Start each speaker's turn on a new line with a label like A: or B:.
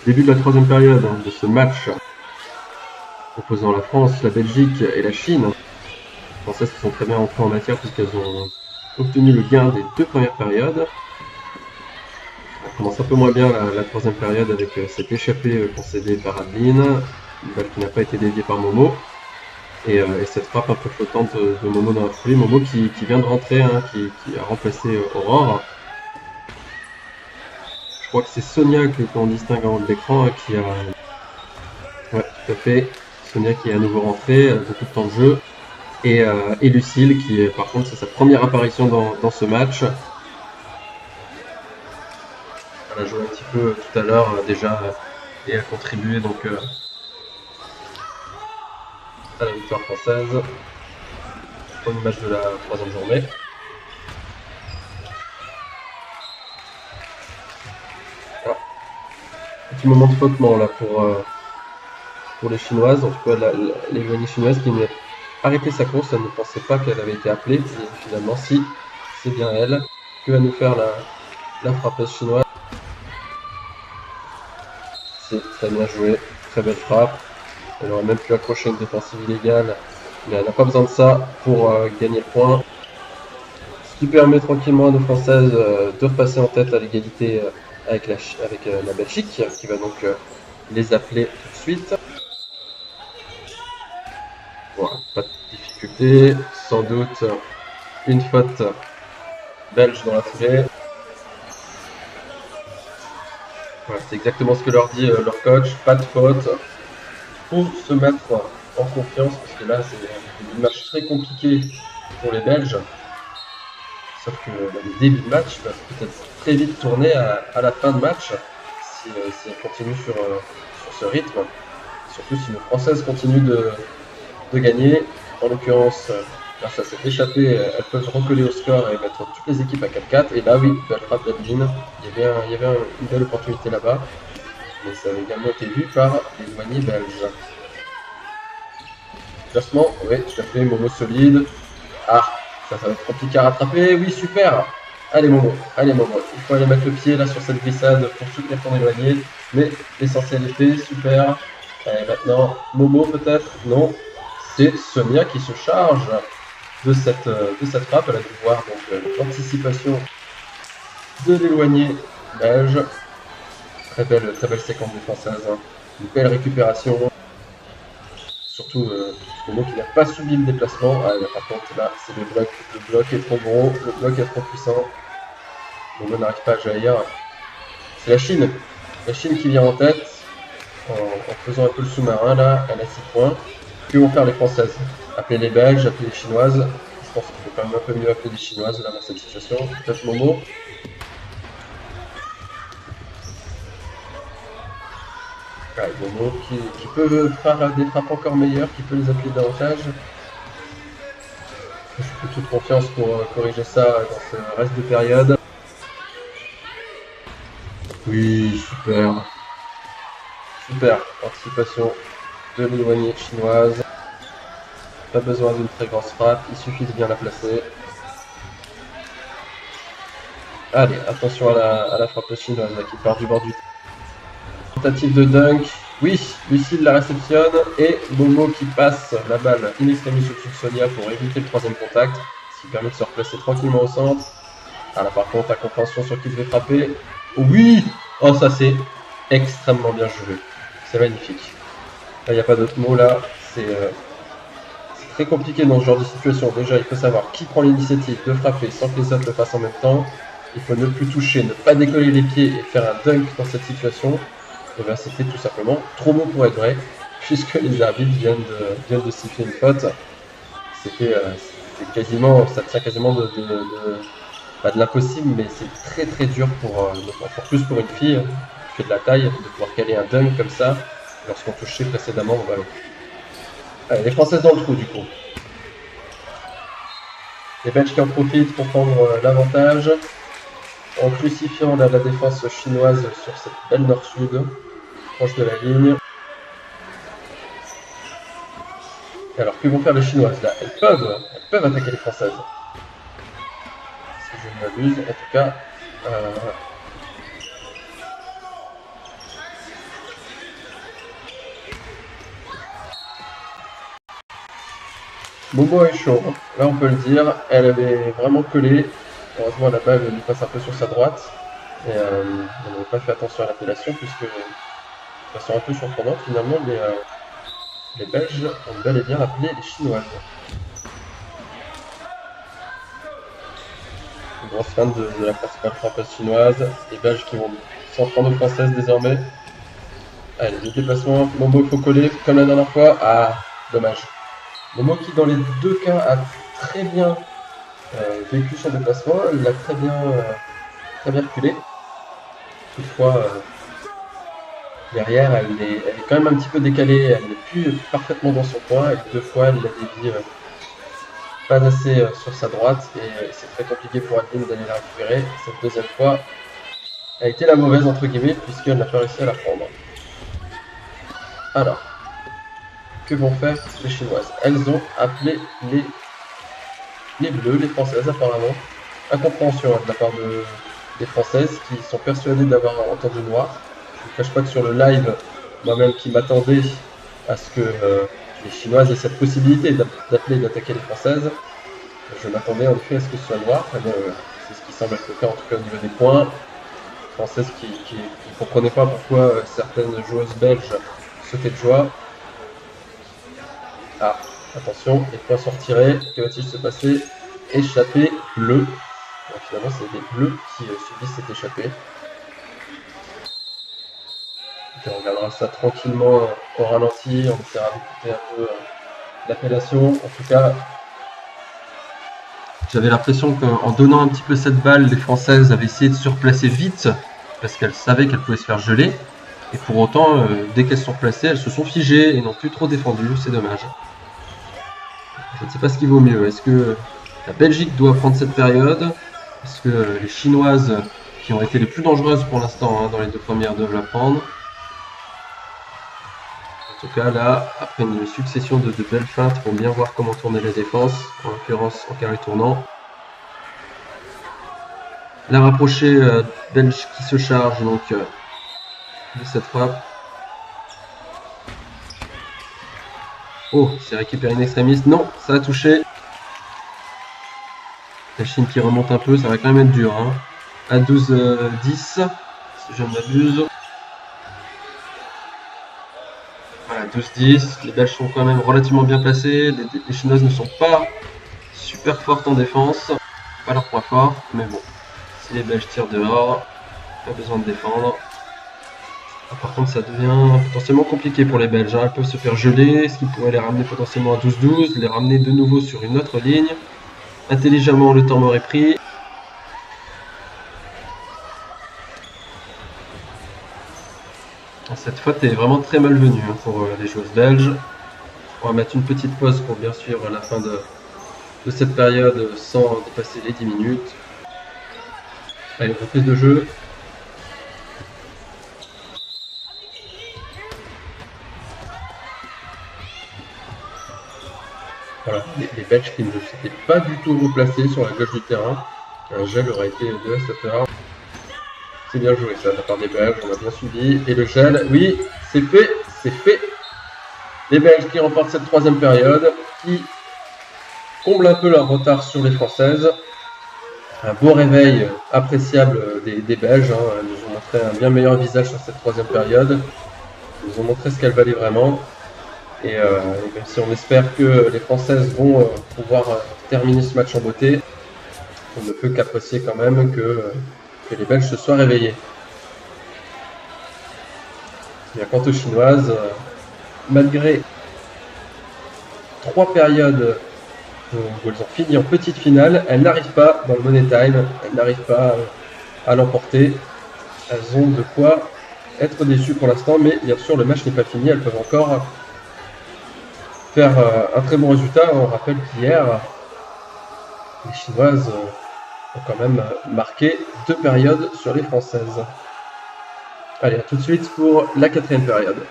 A: Début de la troisième période de ce match opposant la France, la Belgique et la Chine. Les Françaises se sont très bien entrées en matière puisqu'elles ont obtenu le gain des 2 premières périodes. On commence un peu moins bien la troisième période avec cette échappée concédée par Adeline, une balle qui n'a pas été déviée par Momo. Et cette frappe un peu flottante de Momo dans la foulée. Momo qui vient de rentrer, hein, qui a remplacé Aurore. Je crois que c'est Sonia que l'on distingue en haut de l'écran qui a... Ouais, tout à fait. Sonia qui est à nouveau rentrée, beaucoup de temps de jeu. Et Lucille qui, par contre, c'est sa première apparition dans ce match. Elle a joué un petit peu tout à l'heure déjà et a contribué donc à la victoire française. Premier match de la troisième journée. Voilà. Petit moment de flottement là pour les Chinoises, en tout cas l'éloignée chinoise qui n'a arrêté sa course, elle ne pensait pas qu'elle avait été appelée, et finalement si, c'est bien elle, que va nous faire la frappeuse chinoise. C'est très bien joué, très belle frappe, elle aurait même pu accrocher une défensive illégale, mais elle n'a pas besoin de ça pour gagner le point. Ce qui permet tranquillement à nos Françaises de repasser en tête à l'égalité avec la Belgique, qui va donc les appeler tout de suite. Voilà, pas de difficulté, sans doute une faute belge dans la foulée. Voilà, c'est exactement ce que leur dit leur coach, pas de faute. Pour se mettre en confiance, parce que là c'est une match très compliqué pour les Belges. Sauf que le début de match va peut-être très vite tourner à la fin de match si elles continuent sur ce rythme. Surtout si nos Françaises continuent de gagner. En l'occurrence, grâce à cette échappée, elles peuvent recoller au score et mettre toutes les équipes à 4-4. Et là, oui, belle frappe d'Adeline. Il y avait une belle opportunité là-bas. Mais ça avait également été vu par les douaniers belges. Classement, oui, tout à fait, Momo solide. Ah, ça va être compliqué à rattraper. Oui, super. Allez Momo, allez Momo. Il faut aller mettre le pied là sur cette glissade pour soutenir ton éloigné. Mais l'essentiel est fait, super. Et maintenant, Momo peut-être. Non, c'est Sonia qui se charge de cette frappe. Elle a dû voir l'anticipation de l'éloigné belge. Très belle séquence défenseuse. Hein. Une belle récupération. Surtout Momo qui n'a pas subi le déplacement. Ah, par contre là, c'est le bloc. Le bloc est trop gros, le bloc est trop puissant. Momo n'arrive pas à jaillir. C'est la Chine. La Chine qui vient en tête. En faisant un peu le sous-marin là, elle a 6 points. Que vont faire les Françaises? Appeler les Belges, appeler les Chinoises. Je pense qu'il faut quand même un peu mieux appeler les Chinoises là dans cette situation. Peut-être Momo. Ouais, Momo qui peut faire des frappes encore meilleures, qui peut les appuyer davantage. Je fais toute confiance pour corriger ça dans ce reste de période. Oui, super. Super. Anticipation de l'éloignée chinoise. Pas besoin d'une très grosse frappe, il suffit de bien la placer. Allez, attention à la frappe chinoise là, qui part du bord du tentative de dunk. Oui, Lucille la réceptionne et Momo qui passe la balle in extremis au-dessus de Sonia pour éviter le troisième contact, ce qui permet de se replacer tranquillement au centre. Ah là par contre, incompréhension sur qui devait frapper. Oui! Oh ça c'est extrêmement bien joué. C'est magnifique. Là il n'y a pas d'autre mot là. C'est très compliqué dans ce genre de situation. Déjà il faut savoir qui prend l'initiative de frapper sans que les autres le fassent en même temps. Il faut ne plus toucher, ne pas décoller les pieds et faire un dunk dans cette situation. Et bien c'était tout simplement trop beau pour être vrai, puisque les arbitres viennent de siffler une faute. C'était quasiment, ça tient quasiment pas de l'impossible, mais c'est très très dur encore plus pour une fille qui fait de la taille, de pouvoir caler un dunk comme ça, lorsqu'on touchait précédemment au ballon. Allez, les Françaises dans le trou du coup. Les Belges qui en profitent pour prendre l'avantage, en crucifiant la défense chinoise sur cette belle nord-sud, proche de la ligne. Alors, que vont faire les Chinoises là? Elles peuvent attaquer les Françaises. Si je ne m'abuse, en tout cas. Momo est chaud, hein. Là on peut le dire, elle avait vraiment collé. Heureusement la balle lui passe un peu sur sa droite. Et on n'avait pas fait attention à l'appellation puisque de façon un peu surprenante finalement les Belges ont bel et bien appelé les Chinoises. Une grosse fan de la principale frappeuse chinoise. Les Belges qui vont s'en prendre aux Françaises désormais. Allez, le déplacement, Momo il faut coller comme la dernière fois. Ah, dommage. Momo qui dans les deux cas a très bien vécu son déplacement, il a très bien reculé. Toutefois, derrière, elle est quand même un petit peu décalée, elle n'est plus parfaitement dans son coin, et deux fois, elle l'a dévié pas assez sur sa droite, et c'est très compliqué pour Adeline d'aller la récupérer. Cette deuxième fois a été la mauvaise, entre guillemets, puisqu'elle n'a pas réussi à la prendre. Alors, que vont faire les Chinoises? Elles ont appelé les Bleus, les Françaises apparemment. Incompréhension de la part des Françaises qui sont persuadées d'avoir entendu noir. Je ne cache pas que sur le live, moi-même qui m'attendais à ce que les Chinoises aient cette possibilité d'appeler et d'attaquer les Françaises, je m'attendais en effet à ce que ce soit noir. C'est ce qui semble être le cas en tout cas au niveau des points. Les Françaises qui ne comprenaient pas pourquoi certaines joueuses belges sautaient de joie. Ah, attention, les points sont retirés. Que va-t-il se passer? Échappé bleu. Donc, finalement, c'est les bleus qui subissent cette échappée. Okay, on regardera ça tranquillement au ralenti. On essaiera d'écouter un peu l'appellation. En tout cas, j'avais l'impression qu'en donnant un petit peu cette balle, les Françaises avaient essayé de se replacer vite parce qu'elles savaient qu'elles pouvaient se faire geler. Et pour autant, dès qu'elles sont replacées, elles se sont figées et n'ont plus trop défendu. C'est dommage. Je ne sais pas ce qui vaut mieux. Est-ce que la Belgique doit prendre cette période? Est-ce que les Chinoises, qui ont été les plus dangereuses pour l'instant dans les deux premières, doivent la prendre? En tout cas, là, après une succession de belles feintes, il faut bien voir comment tourner la défense, en l'occurrence en carré tournant. La rapprochée belge qui se charge donc de cette frappe. Oh, c'est récupéré une extrémiste. Non, ça a touché. La Chine qui remonte un peu, ça va quand même être dur. Hein. À 12-10, si je ne m'abuse. Voilà, 12-10. Les Belges sont quand même relativement bien placés. Les Chinoises ne sont pas super fortes en défense. Pas leur point fort, mais bon. Si les Belges tirent dehors, pas besoin de défendre. Par contre, ça devient potentiellement compliqué pour les Belges. Elles peuvent se faire geler, ce qui pourrait les ramener potentiellement à 12-12, les ramener de nouveau sur une autre ligne. Intelligemment, le temps m'aurait pris. Cette faute est vraiment très malvenue pour les joueuses belges. On va mettre une petite pause pour bien suivre la fin de cette période sans dépasser les 10 minutes. Allez, reprise de jeu. Voilà, les Belges qui ne s'étaient pas du tout replacés sur la gauche du terrain. Un gel aurait été dévastateur. C'est bien joué ça de la part des Belges, on a bien suivi. Et le gel, oui, c'est fait, c'est fait. Les Belges qui remportent cette troisième période, qui comblent un peu leur retard sur les Françaises. Un beau réveil appréciable des Belges. Elles nous ont montré un bien meilleur visage sur cette troisième période. Ils nous ont montré ce qu'elles valaient vraiment. Et même si on espère que les Françaises vont pouvoir terminer ce match en beauté, on ne peut qu'apprécier quand même que les Belges se soient réveillés. Bien, quant aux Chinoises, malgré 3 périodes où elles ont fini en petite finale, elles n'arrivent pas dans le Money Time, elles n'arrivent pas à l'emporter. Elles ont de quoi être déçues pour l'instant, mais bien sûr le match n'est pas fini, elles peuvent encore faire un très bon résultat. On rappelle qu'hier, les Chinoises ont quand même marqué 2 périodes sur les Françaises. Allez, à tout de suite pour la 4e période.